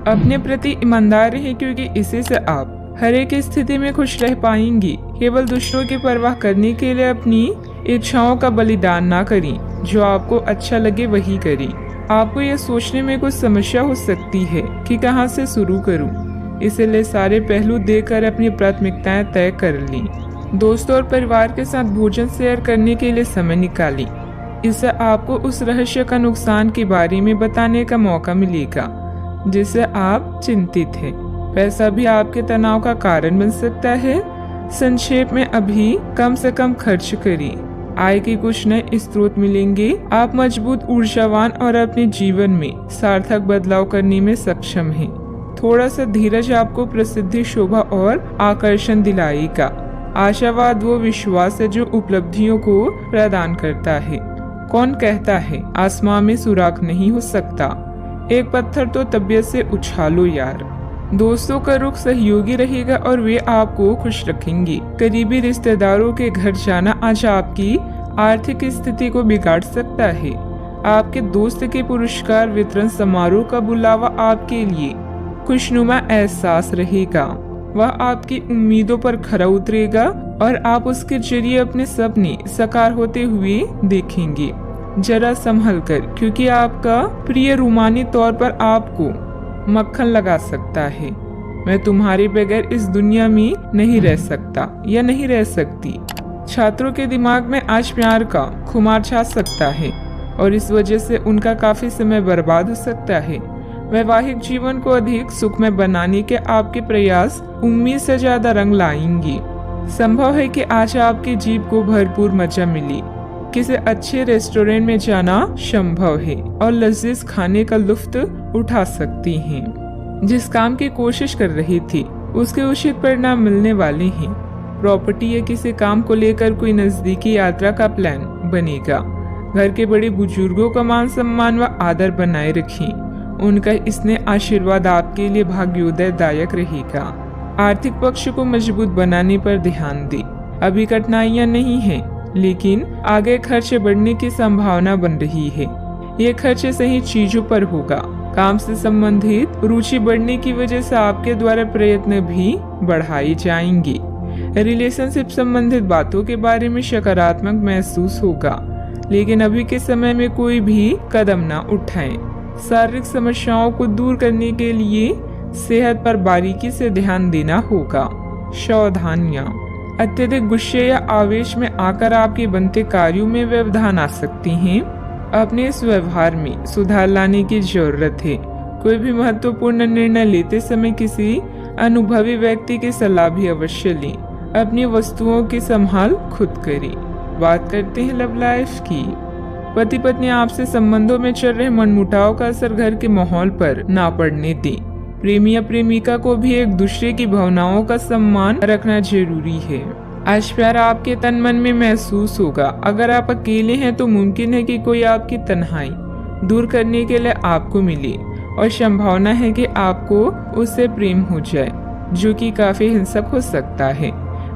अपने प्रति ईमानदार रहें, क्योंकि इसी से आप हर एक स्थिति में खुश रह पाएंगी। केवल दूसरों की परवाह करने के लिए अपनी इच्छाओं का बलिदान ना करें। जो आपको अच्छा लगे वही करें। आपको यह सोचने में कुछ समस्या हो सकती है कि कहां से शुरू करूं, इसलिए सारे पहलू देखकर अपनी प्राथमिकताएं तय कर ली। दोस्तों और परिवार के साथ भोजन शेयर करने के लिए समय निकालें। इससे आपको उस रहस्य का नुकसान के बारे में बताने का मौका मिलेगा जिससे आप चिंतित हैं। पैसा भी आपके तनाव का कारण बन सकता है। संक्षेप में अभी कम से कम खर्च करें। आय के कुछ नए स्रोत मिलेंगे। आप मजबूत, ऊर्जावान और अपने जीवन में सार्थक बदलाव करने में सक्षम हैं। थोड़ा सा धीरज आपको प्रसिद्धि, शोभा और आकर्षण दिलाएगा। आशावाद वो विश्वास है जो उपलब्धियों को प्रदान करता है। कौन कहता है आसमां में सुराख नहीं हो सकता? एक पत्थर तो तबीयत से उछालो यार। दोस्तों का रुख सहयोगी रहेगा और वे आपको खुश रखेंगे। करीबी रिश्तेदारों के घर जाना आज आपकी आर्थिक स्थिति को बिगाड़ सकता है। आपके दोस्त के पुरस्कार वितरण समारोह का बुलावा आपके लिए खुशनुमा एहसास रहेगा। वह आपकी उम्मीदों पर खरा उतरेगा और आप उसके जरिए अपने सपने साकार होते हुए देखेंगे। जरा संभल कर, क्योंकि आपका प्रिय रूमानी तौर पर आपको मक्खन लगा सकता है। मैं तुम्हारे बगैर इस दुनिया में नहीं रह सकता या नहीं रह सकती। छात्रों के दिमाग में आज प्यार का खुमार छा सकता है और इस वजह से उनका काफी समय बर्बाद हो सकता है। वैवाहिक जीवन को अधिक सुखमय बनाने के आपके प्रयास उम्मीद से ज्यादा रंग लाएंगे। संभव है कि आज आपकी जीभ को भरपूर मजा मिले। किसी अच्छे रेस्टोरेंट में जाना संभव है और लजीज खाने का लुत्फ उठा सकती हैं। जिस काम की कोशिश कर रही थी उसके उचित परिणाम मिलने वाले हैं। प्रॉपर्टी या किसी काम को लेकर कोई नजदीकी यात्रा का प्लान बनेगा। घर के बड़े बुजुर्गों का मान सम्मान व आदर बनाए रखें। उनका स्नेह आशीर्वाद आपके लिए भाग्योदयदायक रहेगा। आर्थिक पक्ष को मजबूत बनाने पर ध्यान दें। अभी कठिनाइयां नहीं है, लेकिन आगे खर्चे बढ़ने की संभावना बन रही है। ये खर्चे सही चीजों पर होगा। काम से संबंधित रुचि बढ़ने की वजह से आपके द्वारा प्रयत्न भी बढ़ाए जाएंगे। रिलेशनशिप संबंधित बातों के बारे में सकारात्मक महसूस होगा, लेकिन अभी के समय में कोई भी कदम न उठाएं। शारीरिक समस्याओं को दूर करने के लिए सेहत पर बारीकी से ध्यान देना होगा। सावधानियां, अत्यधिक गुस्से या आवेश में आकर आपके बनते कार्यों में व्यवधान आ सकती हैं। अपने इस व्यवहार में सुधार लाने की जरूरत है। कोई भी महत्वपूर्ण निर्णय लेते समय किसी अनुभवी व्यक्ति की सलाह भी अवश्य लें। अपनी वस्तुओं की संभाल खुद करें। बात करते हैं लव लाइफ की। पति पत्नी आपसे संबंधों में चल रहे मनमुटाव का असर घर के माहौल पर ना पड़ने दें। प्रेमी या प्रेमिका को भी एक दूसरे की भावनाओं का सम्मान रखना जरूरी है। आज प्यार आपके तन मन में महसूस होगा। अगर आप अकेले हैं तो मुमकिन है कि कोई आपकी तन्हाई दूर करने के लिए आपको मिले और संभावना है कि आपको उससे प्रेम हो जाए, जो कि काफी हिंसक हो सकता है।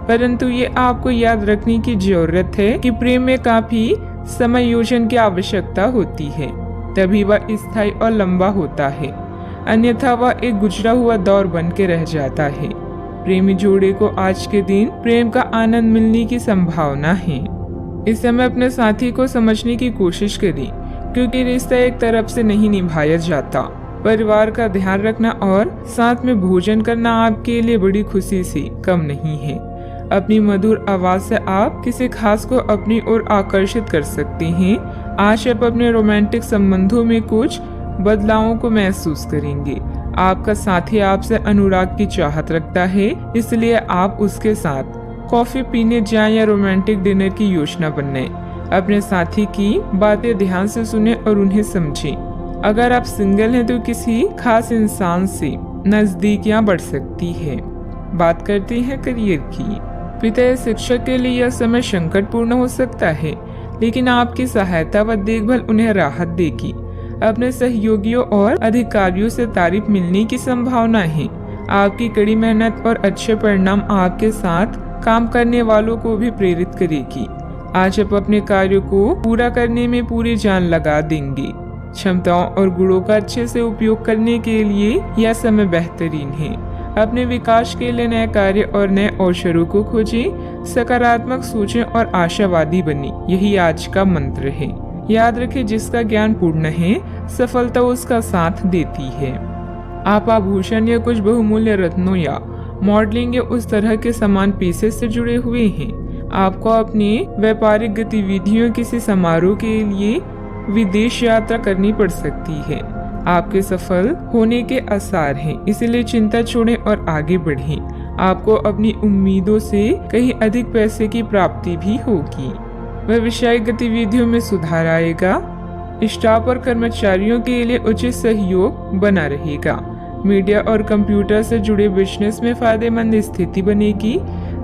परंतु ये आपको याद रखने की जरूरत है कि प्रेम में काफी समायोजन की आवश्यकता होती है, तभी वह स्थायी और लंबा होता है। अन्यथा वह एक गुजरा हुआ दौर बन के रह जाता है। प्रेमी जोड़े को आज के दिन प्रेम का आनंद मिलने की संभावना है। इस समय अपने साथी को समझने की कोशिश करें, क्योंकि रिश्ता एक तरफ से नहीं निभाया जाता। परिवार का ध्यान रखना और साथ में भोजन करना आपके लिए बड़ी खुशी से कम नहीं है। अपनी मधुर आवाज से आप किसी खास को अपनी ओर आकर्षित कर सकते हैं। आज आप अपने रोमांटिक संबंधों में कुछ बदलावों को महसूस करेंगे। आपका साथी आपसे अनुराग की चाहत रखता है, इसलिए आप उसके साथ कॉफी पीने जाएं या रोमांटिक डिनर की योजना बनाएं। अपने साथी की बातें ध्यान से सुने और उन्हें समझें। अगर आप सिंगल हैं तो किसी खास इंसान से नजदीकियां बढ़ सकती है। बात करते हैं करियर की। पिता या शिक्षक के लिए यह समय संकटपूर्ण हो सकता है, लेकिन आपकी सहायता व देखभाल उन्हें राहत देगी। अपने सहयोगियों और अधिकारियों से तारीफ मिलने की संभावना है। आपकी कड़ी मेहनत और अच्छे परिणाम आपके साथ काम करने वालों को भी प्रेरित करेगी। आज आप अपने कार्यों को पूरा करने में पूरी जान लगा देंगे। क्षमताओं और गुणों का अच्छे से उपयोग करने के लिए यह समय बेहतरीन है। अपने विकास के लिए नए कार्य और नए अवसरों को खोजें, सकारात्मक सोचें और आशावादी बने। यही आज का मंत्र है। याद रखें, जिसका ज्ञान पूर्ण है, सफलता उसका साथ देती है। आप आभूषण या कुछ बहुमूल्य रत्नों या मॉडलिंग या उस तरह के समान पेशे से जुड़े हुए हैं। आपको अपनी व्यापारिक गतिविधियों किसी समारोह के लिए विदेश यात्रा करनी पड़ सकती है। आपके सफल होने के आसार हैं, इसलिए चिंता छोड़ें और आगे बढ़ें। आपको अपनी उम्मीदों से कहीं अधिक पैसे की प्राप्ति भी होगी। व्यवसायिक गतिविधियों में सुधार आएगा। स्टाफ और कर्मचारियों के लिए उचित सहयोग बना रहेगा। मीडिया और कंप्यूटर से जुड़े बिजनेस में फायदेमंद स्थिति बनेगी।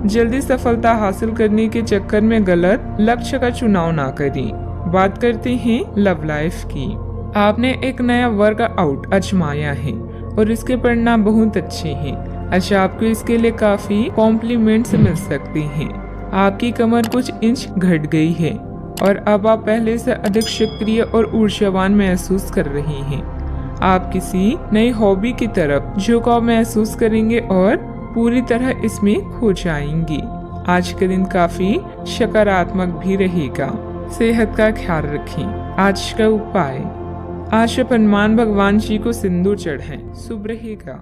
जल्दी सफलता हासिल करने के चक्कर में गलत लक्ष्य का चुनाव ना करें। बात करते हैं लव लाइफ की। आपने एक नया वर्कआउट आजमाया है और इसके परिणाम बहुत अच्छे हैं। अच्छा, आपको इसके लिए काफी कॉम्प्लीमेंट्स मिल सकते हैं। आपकी कमर कुछ इंच घट गई है और अब आप पहले से अधिक सक्रिय और ऊर्जावान महसूस कर रहे हैं। आप किसी नई हॉबी की तरफ झुकाव महसूस करेंगे और पूरी तरह इसमें खो जाएंगे। आज का दिन काफी सकारात्मक भी रहेगा। सेहत का ख्याल रखें। आज का उपाय, आज हनुमान भगवान जी को सिंदूर चढ़ाएं, शुभ रहेगा।